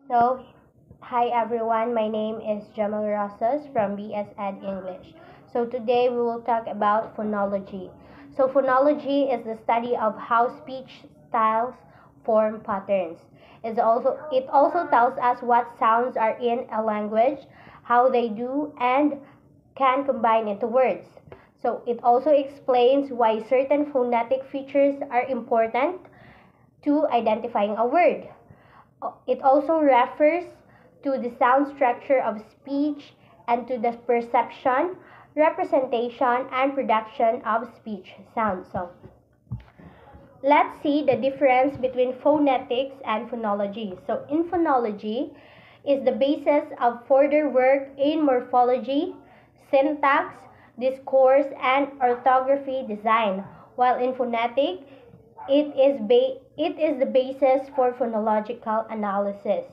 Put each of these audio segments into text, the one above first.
So, hi everyone, my name is Jamal Rosas from BS Ed English. So, today we will talk about phonology. So, phonology is the study of how speech styles form patterns. It also tells us what sounds are in a language, how they do, and can combine into words. So, it also explains why certain phonetic features are important to identifying a word. It also refers to the sound structure of speech and to the perception, representation, and production of speech sounds. So, let's see the difference between phonetics and phonology. So, in phonology is the basis of further work in morphology, syntax, discourse, and orthography design, while in phonetic it is the basis for phonological analysis.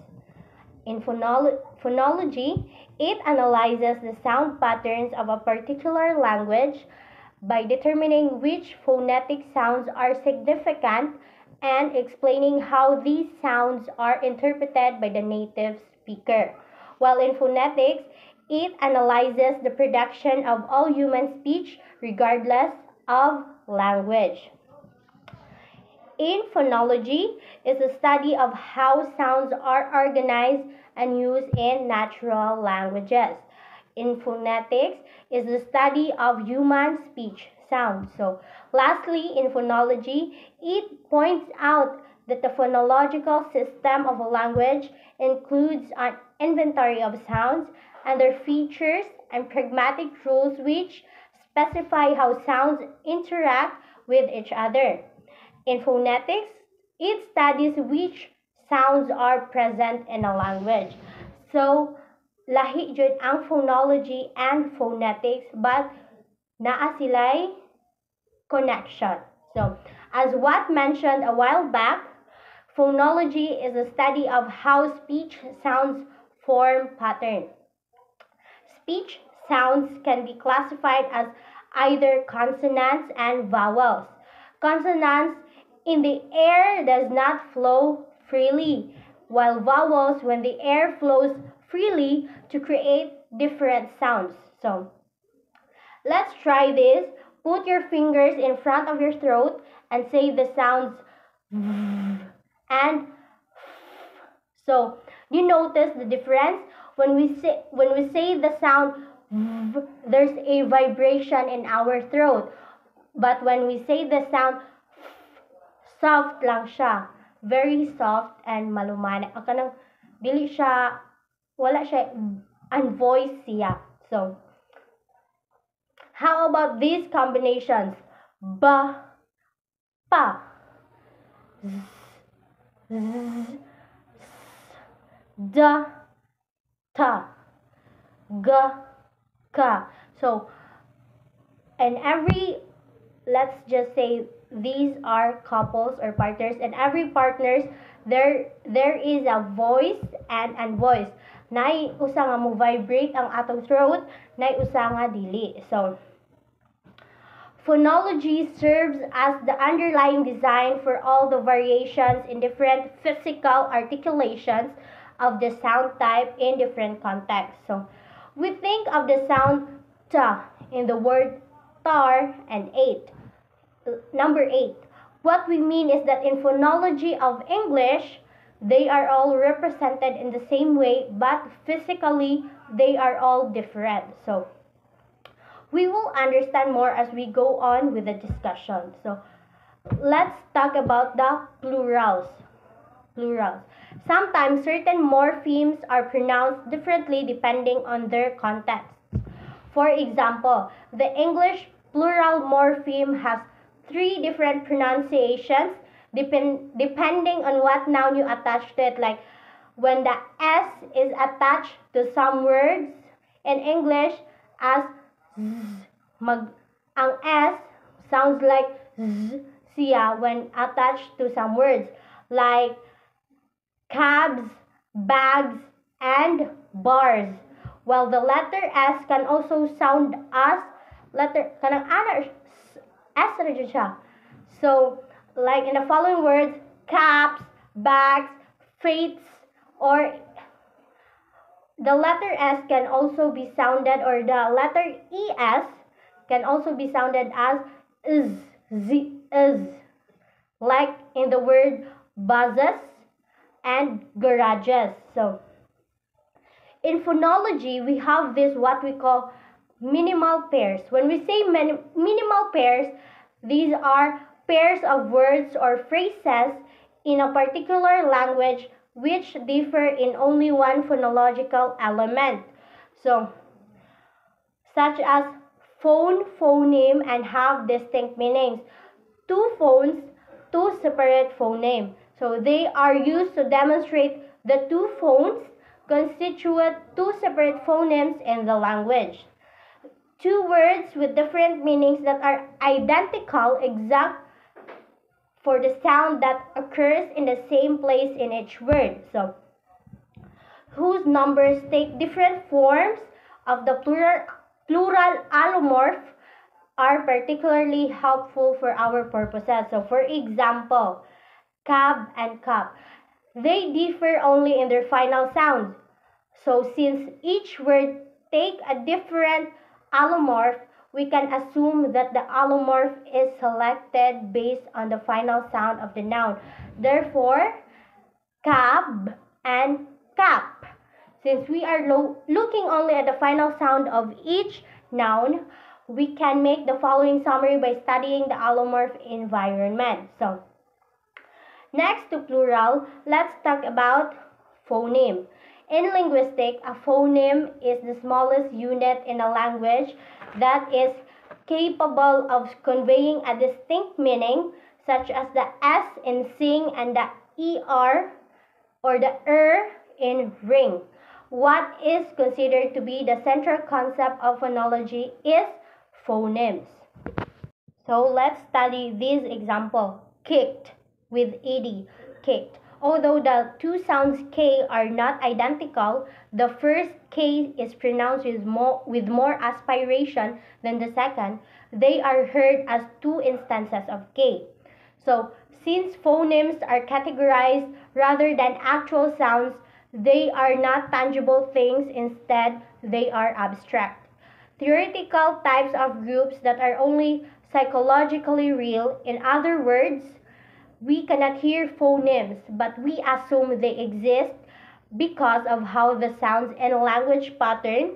In phonology, it analyzes the sound patterns of a particular language by determining which phonetic sounds are significant and explaining how these sounds are interpreted by the native speaker. While in phonetics, it analyzes the production of all human speech regardless of language. In phonology is the study of how sounds are organized and used in natural languages. In phonetics is the study of human speech sounds. So, lastly, in phonology, it points out that the phonological system of a language includes an inventory of sounds and their features and pragmatic rules which specify how sounds interact with each other. In phonetics, it studies which sounds are present in a language. So, lahi jud ang phonology and phonetics, but naa sila'y connection. So, as what mentioned a while back, phonology is a study of how speech sounds form pattern. Speech sounds can be classified as either consonants and vowels. Consonants in the air does not flow freely, while vowels when the air flows freely to create different sounds. So, let's try this. Put your fingers in front of your throat and say the sounds and so you notice the difference when we say the sound there's a vibration in our throat. But when we say the sound soft lang siya, very soft and malumana. Ang kanang dili siya wala siya unvoiced siya. So, how about these combinations? Ba, pa, z, z, da, ta, ga, ka. So, and let's just say these are couples or partners, and every partners there is a voice and unvoiced. Nay usa nga mo vibrate ang atong throat, nay usa nga dili. So, phonology serves as the underlying design for all the variations in different physical articulations of the sound type in different contexts. So, we think of the sound ta in the word tar and eight. Number 8. What we mean is that in phonology of English, they are all represented in the same way, but physically they are all different. So, we will understand more as we go on with the discussion. So, let's talk about the plurals. Plurals. Sometimes certain morphemes are pronounced differently depending on their context. For example, the English plural morpheme has 3 different pronunciations depending on what noun you attach to it. Like when the S is attached to some words in English as z, ang S sounds like z siya when attached to some words like cabs, bags, and bars. While the letter S can also sound as letter kanang ana S na jud siya. So, like in the following words, caps, bags, fates, or the letter S can also be sounded, or the letter ES can also be sounded as is, like in the word buses and garages. So in phonology, we have this what we call minimal pairs. When we say minimal pairs, these are pairs of words or phrases in a particular language which differ in only one phonological element. So, such as phone, phoneme, and have distinct meanings. Two phones, two separate phoneme. So they are used to demonstrate the two phones constitute two separate phonemes in the language. Two words with different meanings that are identical, exact for the sound that occurs in the same place in each word. So, whose numbers take different forms of the plural allomorph are particularly helpful for our purposes. So, for example, cab and cup. They differ only in their final sounds. So, since each word take a different allomorph, we can assume that the allomorph is selected based on the final sound of the noun. Therefore, cab and cap. Since we are looking only at the final sound of each noun, we can make the following summary by studying the allomorph environment. So, next to plural, let's talk about phoneme. In linguistics, a phoneme is the smallest unit in a language that is capable of conveying a distinct meaning, such as the S in sing and the ER or the in ring. What is considered to be the central concept of phonology is phonemes. So let's study this example. Kicked with ed, kicked. Although the two sounds K are not identical, the first K is pronounced with more aspiration than the second. They are heard as two instances of K. So, since phonemes are categorized rather than actual sounds, they are not tangible things. Instead, they are abstract. Theoretical types of groups that are only psychologically real. In other words, we cannot hear phonemes, but we assume they exist because of how the sounds and language pattern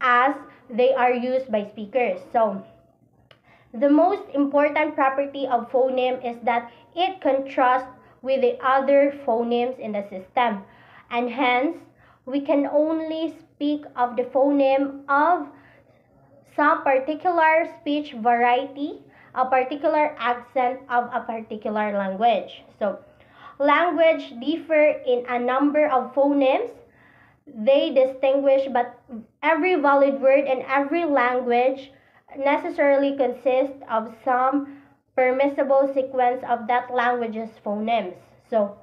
as they are used by speakers. So, the most important property of phoneme is that it contrasts with the other phonemes in the system, and hence we can only speak of the phoneme of some particular speech variety, a particular accent of a particular language. So, language differ in a number of phonemes. They distinguish, but every valid word in every language necessarily consists of some permissible sequence of that language's phonemes. So,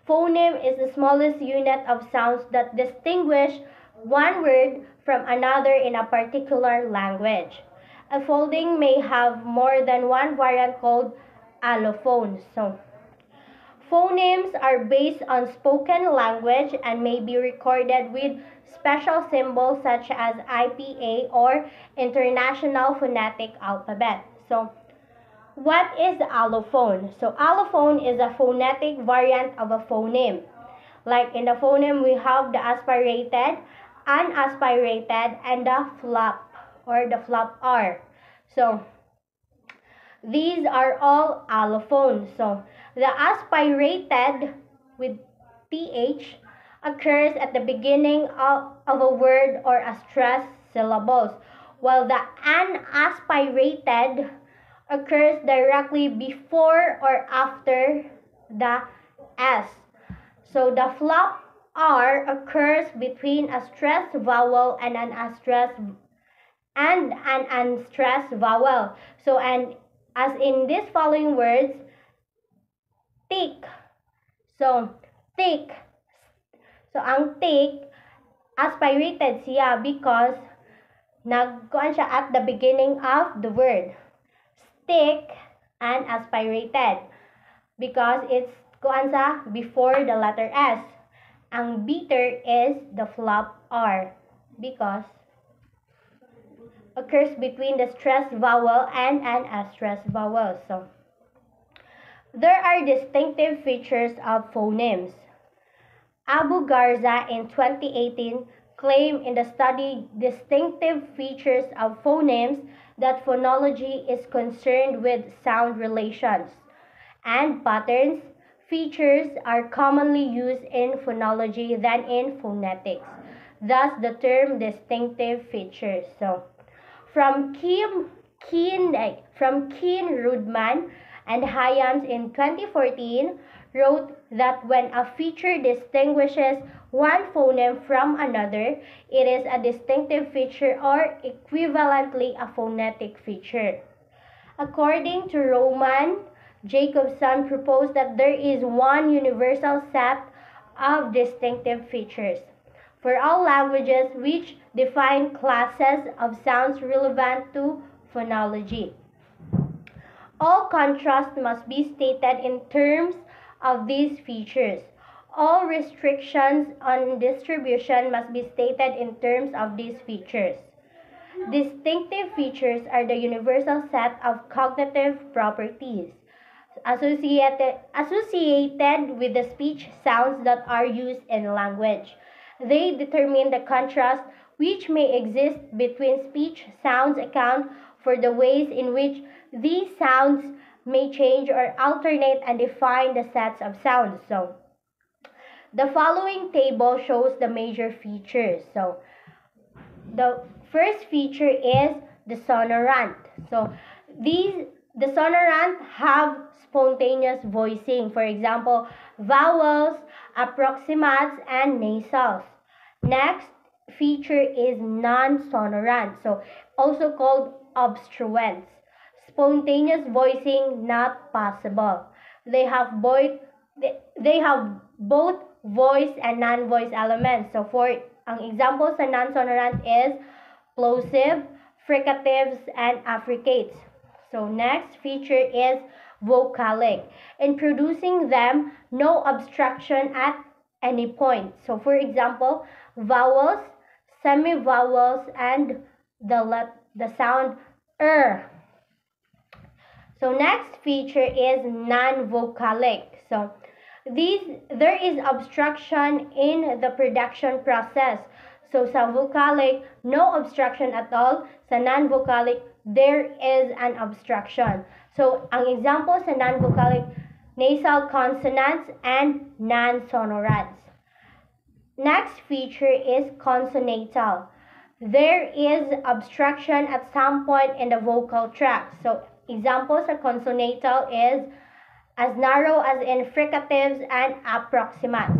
phoneme is the smallest unit of sounds that distinguish one word from another in a particular language. A folding may have more than one variant called allophones. So, phonemes are based on spoken language and may be recorded with special symbols such as IPA or International Phonetic Alphabet. So, what is allophone? So, allophone is a phonetic variant of a phoneme. Like in the phoneme, we have the aspirated, unaspirated, and the flap or the flap R. So, these are all allophones. So, the aspirated with TH occurs at the beginning of a word or a stressed syllables, while the unaspirated occurs directly before or after the S. So the flap R occurs between a stressed vowel and an unstressed vowel. So, and as in these following words, thick. So, thick. So, ang thick, aspirated siya because nagkuan siya at the beginning of the word. Stick and aspirated because it's kuan sa before the letter S. bitter is the flap R because occurs between the stressed vowel and an unstressed vowel. So there are distinctive features of phonemes. Abu Garza in 2018 claimed in the study distinctive features of phonemes that phonology is concerned with sound relations and patterns. Features are commonly used in phonology than in phonetics. Thus, the term distinctive features. So, from Keen Rudman and Hyams in 2014 wrote that when a feature distinguishes one phoneme from another, it is a distinctive feature or equivalently a phonetic feature. According to Roman Jacobson proposed that there is one universal set of distinctive features for all languages which define classes of sounds relevant to phonology. All contrast must be stated in terms of these features. All restrictions on distribution must be stated in terms of these features. Distinctive features are the universal set of cognitive properties associated with the speech sounds that are used in language. They determine the contrast which may exist between speech sounds, account for the ways in which these sounds may change or alternate, and define the sets of sounds. So, the following table shows the major features. So, the first feature is the sonorant. So, the sonorant have spontaneous voicing. For example, vowels, approximants, and nasals. Next feature is non-sonorant, so also called obstruents. Spontaneous voicing not possible. They have both voice and non-voice elements. So for ang examples sa non-sonorant is plosive, fricatives, and affricates. So next feature is vocalic. In producing them, no obstruction at any point. So for example, vowels, semi-vowels, and the sound So next feature is non-vocalic. So there is obstruction in the production process. So sa vocalic, no obstruction at all. Sa non-vocalic, there is an obstruction. So ang example sa non-vocalic, nasal consonants and non-sonorants. Next feature is consonantal. There is obstruction at some point in the vocal tract. So examples of consonantal is as narrow as in fricatives and approximants.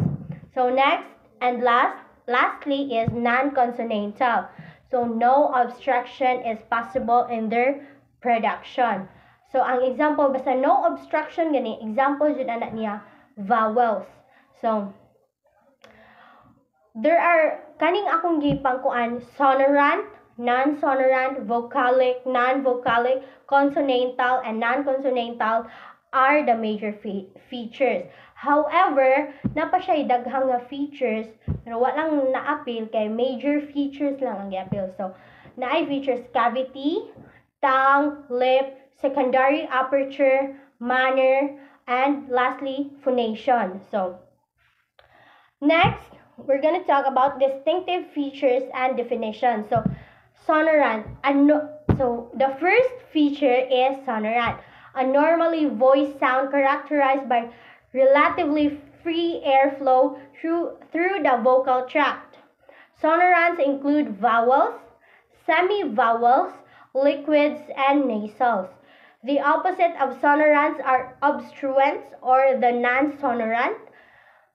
So next and lastly is non-consonantal. So no obstruction is possible in their production. So ang example basta no obstruction gani example jud ana niya vowels. So there are kaning akong gipangkuan sonorant, non-sonorant, vocalic, non-vocalic, consonantal, and non-consonantal are the major features. However, napa siya daghang nga features pero walang na-appeal kay major features lang ang i-appeal. So, naay features cavity, tongue, lip, secondary aperture, manner, and lastly, phonation. So, next, we're going to talk about distinctive features and definitions. So, sonorant. So, the first feature is sonorant. A normally voiced sound characterized by relatively free airflow through the vocal tract. Sonorants include vowels, semi-vowels, liquids, and nasals. The opposite of sonorants are obstruents or the non-sonorant,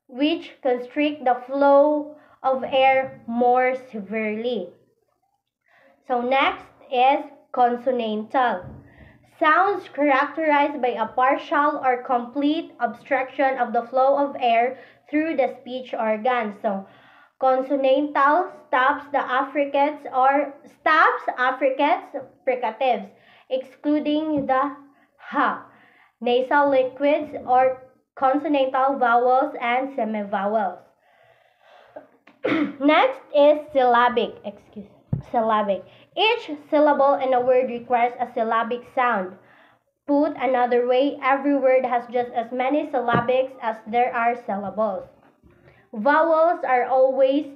which constrict the flow of air more severely. So next is consonantal. Sounds characterized by a partial or complete obstruction of the flow of air through the speech organs. So consonantal stops affricates, fricatives, excluding the ha. Nasal liquids or consonantal vowels and semivowels. Next is syllabic. Syllabic. Each syllable in a word requires a syllabic sound. Put another way, every word has just as many syllabics as there are syllables. Vowels are always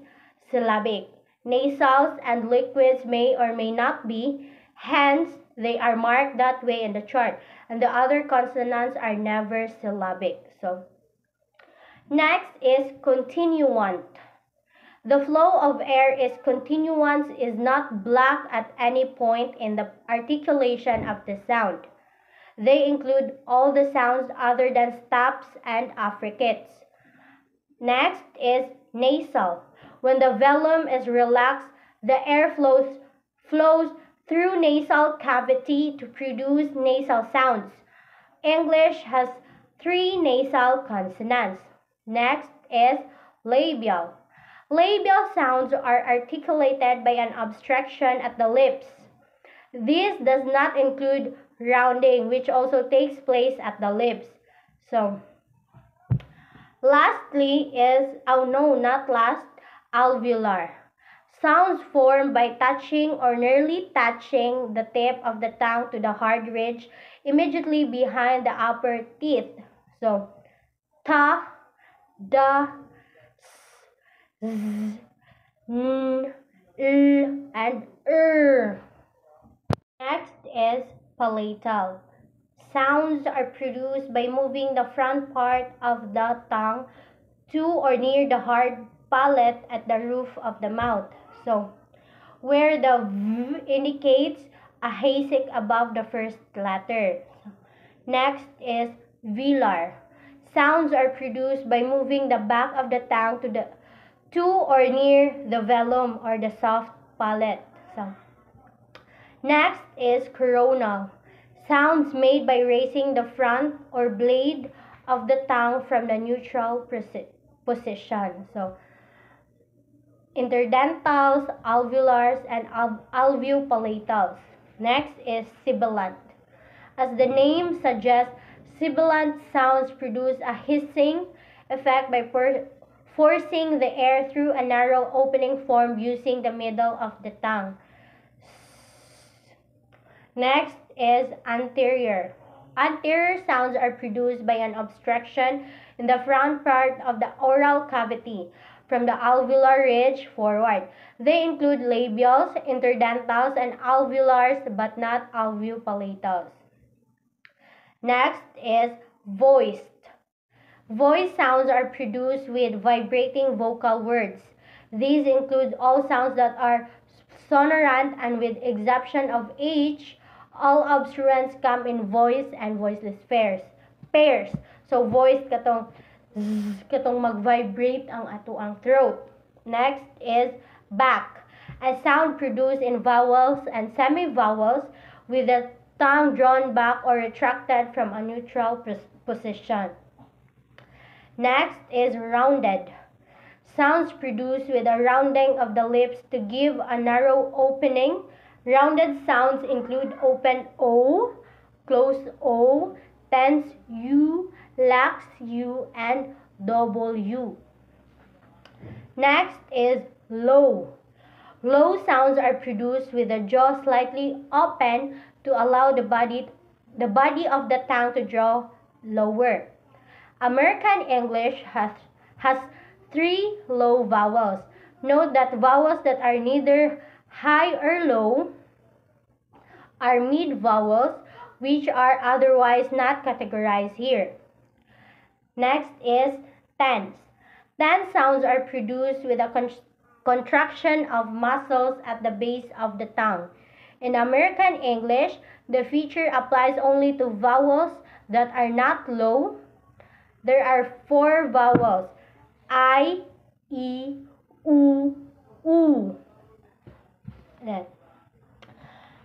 syllabic. Nasals and liquids may or may not be, hence they are marked that way in the chart. And the other consonants are never syllabic. So next is continuant. The flow of air is continuance, is not blocked at any point in the articulation of the sound. They include all the sounds other than stops and affricates. Next is nasal. When the velum is relaxed, the air flows through nasal cavity to produce nasal sounds. English has 3 nasal consonants. Next is labial. Labial sounds are articulated by an obstruction at the lips. This does not include rounding, which also takes place at the lips. So, lastly is, oh no, not last, alveolar. Sounds formed by touching or nearly touching the tip of the tongue to the hard ridge immediately behind the upper teeth. So, ta, da, z, n, l, and Next is palatal. Sounds are produced by moving the front part of the tongue to or near the hard palate at the roof of the mouth. So, where the v indicates a hasik above the first letter. Next is velar. Sounds are produced by moving the back of the tongue to or near the velum or the soft palate. So, next is coronal. Sounds made by raising the front or blade of the tongue from the neutral position. So, interdentals, alveolars, and alveopalatals. Next is sibilant. As the name suggests, sibilant sounds produce a hissing effect by forcing the air through a narrow opening formed using the middle of the tongue. Next is anterior. Anterior sounds are produced by an obstruction in the front part of the oral cavity from the alveolar ridge forward. They include labials, interdentals, and alveolars, but not alveopalatals. Next is voiced. Voiced sounds are produced with vibrating vocal words. These include all sounds that are sonorant, and with exception of H, all obstruents come in voice and voiceless pairs. So voice katong mag-vibrate ang atoang throat. Next is back. A sound produced in vowels and semi-vowels with the tongue drawn back or retracted from a neutral position. Next is rounded. Sounds produced with a rounding of the lips to give a narrow opening. Rounded sounds include open O, closed O, tense U, lax U, and double U. Next is low. Low sounds are produced with the jaw slightly open to allow the body of the tongue to draw lower. American English has 3 low vowels. Note that vowels that are neither high or low are mid vowels, which are otherwise not categorized here. Next is tense. Tense sounds are produced with a contraction of muscles at the base of the tongue. In American English, the feature applies only to vowels that are not low. There are 4 vowels: I, E, U, U. Then,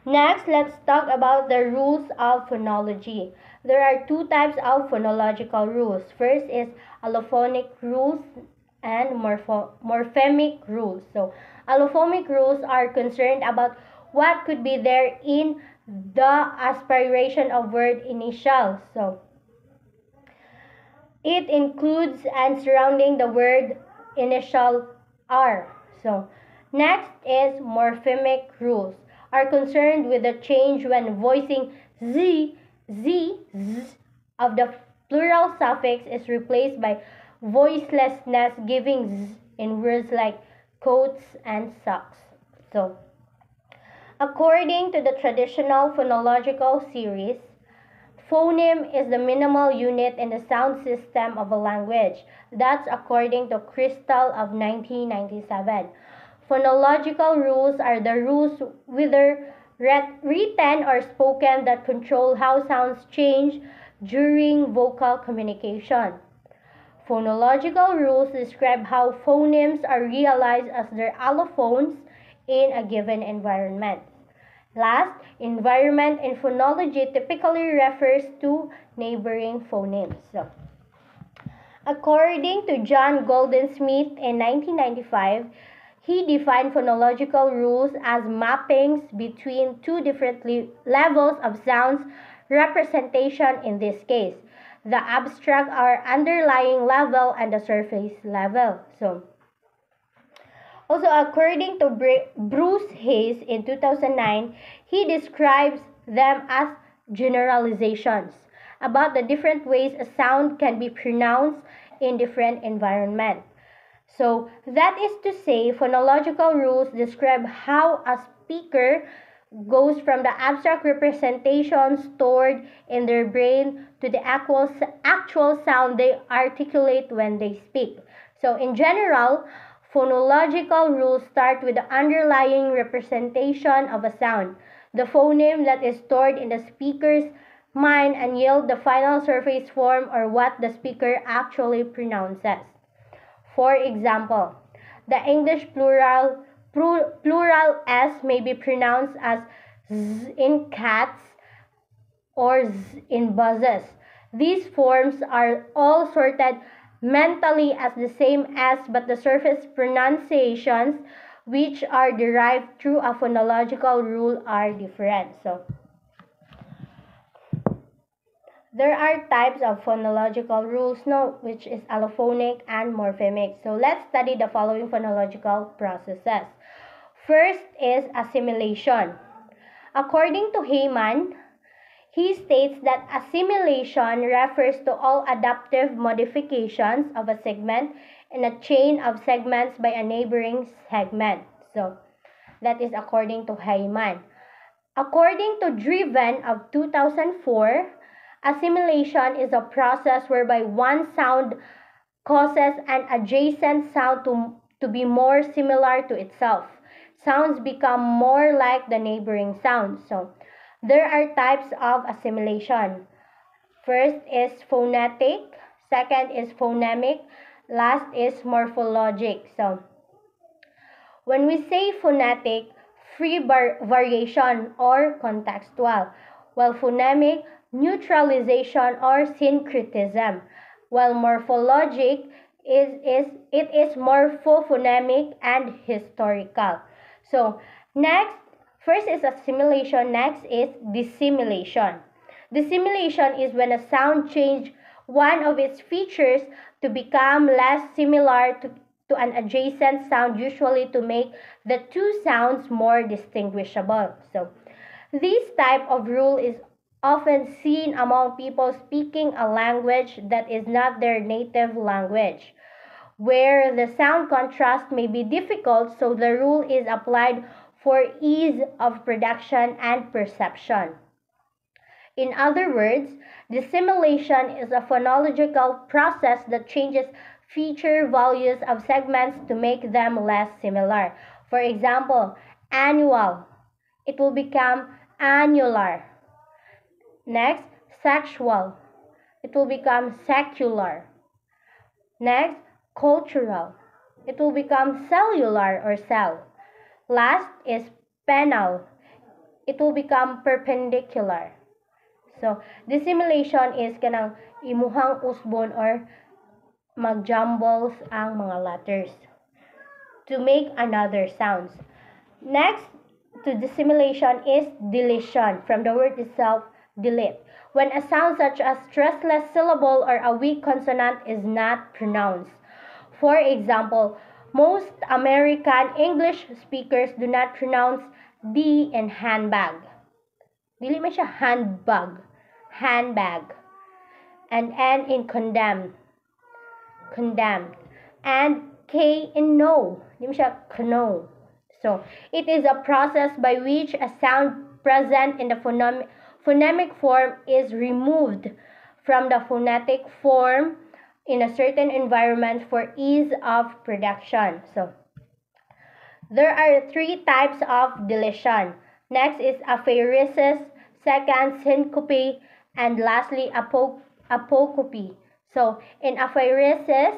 next, let's talk about the rules of phonology. There are 2 types of phonological rules. First is allophonic rules and morphemic rules. So, allophonic rules are concerned about what could be there in the aspiration of word initials. So, it includes and surrounding the word initial R. So, next is morphemic rules are concerned with the change when voicing z, z of the plural suffix is replaced by voicelessness, giving z in words like coats and socks. So, according to the traditional phonological series, phoneme is the minimal unit in the sound system of a language. That's according to Crystal of 1997. Phonological rules are the rules, whether written or spoken, that control how sounds change during vocal communication. Phonological rules describe how phonemes are realized as their allophones in a given environment. Last, environment in phonology typically refers to neighboring phonemes. So, according to John Goldsmith in 1995, he defined phonological rules as mappings between two different levels of sounds representation, in this case, the abstract or underlying level and the surface level. So, also, according to Bruce Hayes in 2009, he describes them as generalizations about the different ways a sound can be pronounced in different environments. So, that is to say, phonological rules describe how a speaker goes from the abstract representation stored in their brain to the actual sound they articulate when they speak. So, in general, phonological rules start with the underlying representation of a sound, the phoneme that is stored in the speaker's mind, and yield the final surface form or what the speaker actually pronounces. For example, the English plural S may be pronounced as Z in cats or Z in buses. These forms are all sorted mentally as the same S, but the surface pronunciations, which are derived through a phonological rule, are different. So, there are types of phonological rules, which is allophonic and morphemic. So, let's study the following phonological processes. First is assimilation. According to Heyman, he states that assimilation refers to all adaptive modifications of a segment in a chain of segments by a neighboring segment. So, that is according to Heyman. According to Driven of 2004, assimilation is a process whereby one sound causes an adjacent sound to be more similar to itself. Sounds become more like the neighboring sounds. So, there are types of assimilation. First is phonetic, second is phonemic, last is morphologic. So, when we say phonetic, free variation or contextual, while phonemic, neutralization or syncretism, while morphologic it is morphophonemic and historical. So, next, first is assimilation, next is dissimilation. Dissimilation is when a sound changes one of its features to become less similar to an adjacent sound, usually to make the two sounds more distinguishable. So, this type of rule is often seen among people speaking a language that is not their native language, where the sound contrast may be difficult, so the rule is applied for ease of production and perception. In other words, dissimilation is a phonological process that changes feature values of segments to make them less similar. For example, annual, it will become annular. Next, sexual, it will become secular. Next, cultural, it will become cellular or cell. Last is penal, it will become perpendicular. So, dissimilation is kanang imuhang usbon or magjumbles ang mga letters to make another sounds. Next to dissimilation is deletion, from the word itself, delete. When a sound such as stressless syllable or a weak consonant is not pronounced. For example, Most American English speakers do not pronounce D in handbag. Dili man siya handbag. Handbag. And N in condemned. Condemned. And K in no. Dili man siya kno. So, it is a process by which a sound present in the phonemic form is removed from the phonetic form in a certain environment for ease of production. So, there are 3 types of deletion. Next is apheresis, second syncope, and lastly apocope. So, in apheresis,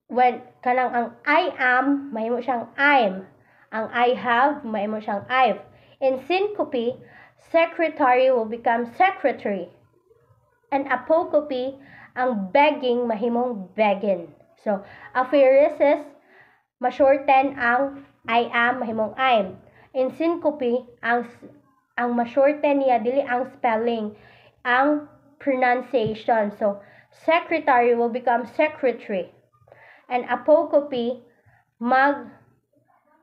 when kanang ang I am, mahimo siyang I'm. Ang I have, mahimo siyang I've. In syncope, secretary will become secretary. And apocope, ang begging, mahimong begging. So, apheresis, ma-shorten ang I am, mahimong I'm. In syncope, ang ma-shorten niya, dili ang spelling, ang pronunciation. So, secretary will become secretary. And apocope,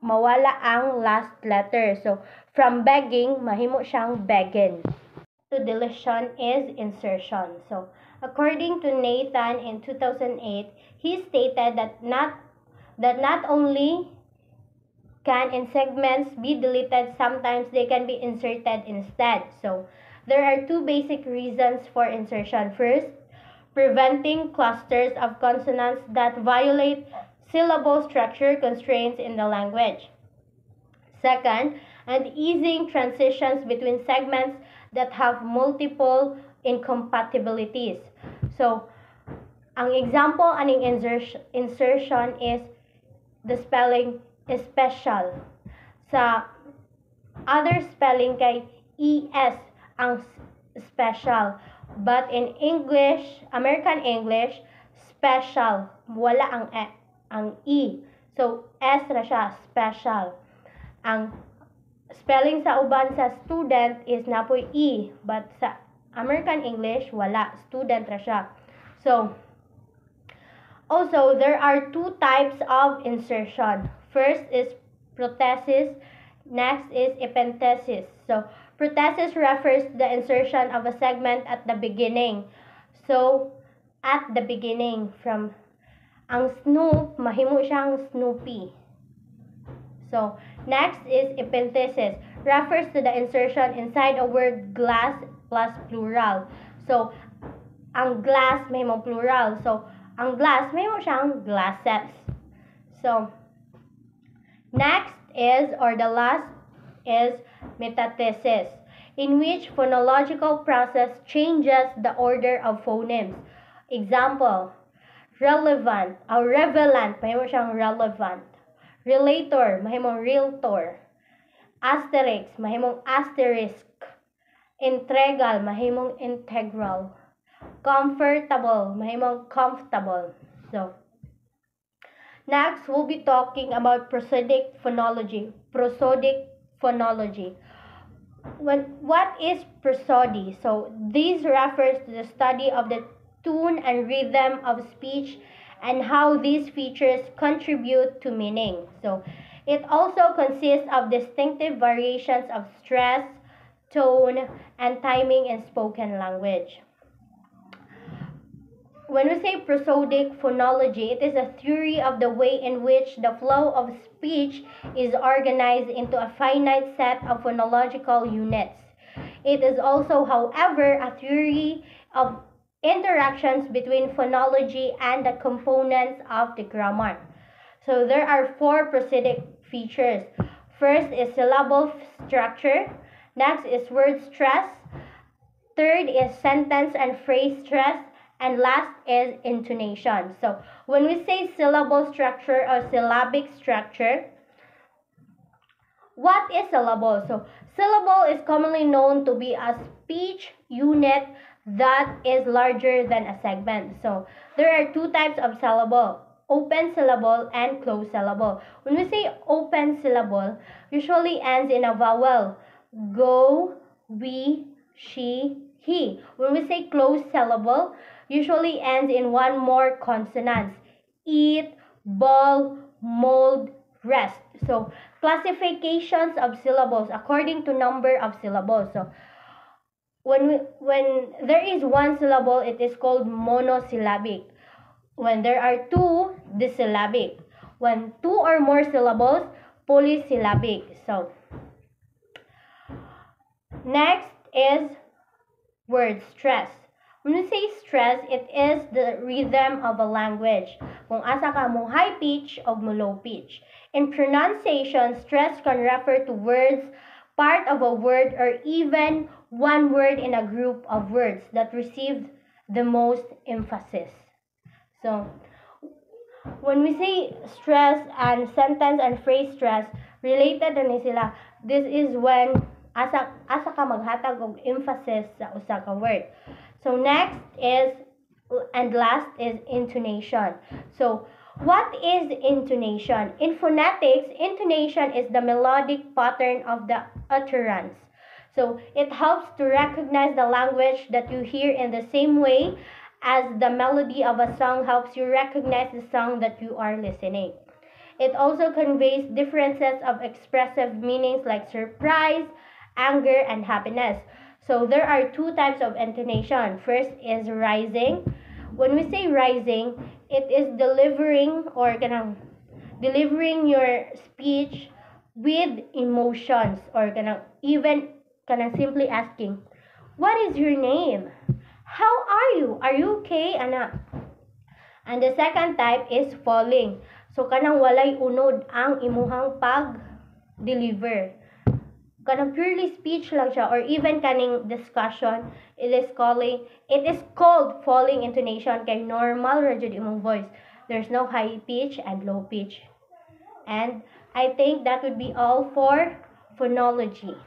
mawala ang last letter. So, from begging, mahimo siyang begging. So, deletion is insertion. So, according to Nathan in 2008, he stated that not only can in segments be deleted, sometimes they can be inserted instead. So, there are 2 basic reasons for insertion. First, preventing clusters of consonants that violate syllable structure constraints in the language. Second, and easing transitions between segments that have multiple incompatibilities. So, ang example aning insertion is the spelling special. Sa other spelling kay ES ang special. But in English, American English, special, wala ang E. So, S na siya, special. Ang spelling sa uban sa student is napoy E, but sa American English, wala, student na siya. So, also, there are 2 types of insertion. First is prothesis, next is epenthesis. So, prothesis refers to the insertion of a segment at the beginning. So, at the beginning, from ang Snoop, mahimo siyang Snoopy. So, next is epenthesis, refers to the insertion inside a word glass plus plural. So, ang glass mahimo plural. So, ang glass mahimo siyang glasses. So, next is, or the last is metathesis, in which phonological process changes the order of phonemes. Example, relevant or relevant, mahimo siyang relevant. Relator, mahimong realtor. Asterisk, mahimong asterisk. Integral, mahimong integral. Comfortable, mahimong comfortable. So, next, we'll be talking about prosodic phonology. Prosodic phonology. What is prosody? So, this refers to the study of the tone and rhythm of speech and how these features contribute to meaning. So, it also consists of distinctive variations of stress, tone, and timing in spoken language. When we say prosodic phonology, it is a theory of the way in which the flow of speech is organized into a finite set of phonological units. It is also, however, a theory of interactions between phonology and the components of the grammar. So there are 4 prosodic features. First is syllable structure. Next is word stress. Third is sentence and phrase stress. And last is intonation. So when we say syllable structure or syllabic structure, what is syllable? So syllable is commonly known to be a speech unit that is larger than a segment. So there are 2 types of syllable, open syllable and closed syllable. When we say open syllable, usually ends in a vowel. Go, we, she, he. When we say closed syllable, usually ends in one more consonants. Eat, ball, mold, rest. So, classifications of syllables according to number of syllables. So, when there is one syllable, it is called monosyllabic. When there are two, disyllabic. When two or more syllables, polysyllabic. So, next is word stress. When we say stress, it is the rhythm of a language. Kung asa ka mo high pitch o mo low pitch. In pronunciation, stress can refer to words, part of a word, or even one word in a group of words that receive the most emphasis. So, when we say stress and sentence and phrase stress, related na ni sila. This is when asa ka maghatag og emphasis sa usa ka word. So next is and last is intonation. So what is intonation? In phonetics, intonation is the melodic pattern of the utterance. So it helps to recognize the language that you hear in the same way as the melody of a song helps you recognize the song that you are listening. It also conveys differences of expressive meanings like surprise, anger, and happiness. So there are two types of intonation. First is rising. When we say rising, it is delivering or delivering your speech with emotions or even simply asking, "What is your name? How are you? Are you okay, ana?" And the second type is falling. So kanang walay unod ang imuhang pag-deliver. Kanang purely speech lang siya or even kaning discussion, it is called falling intonation kay normal ra jud imong voice. There's no high pitch and low pitch. And I think that would be all for phonology.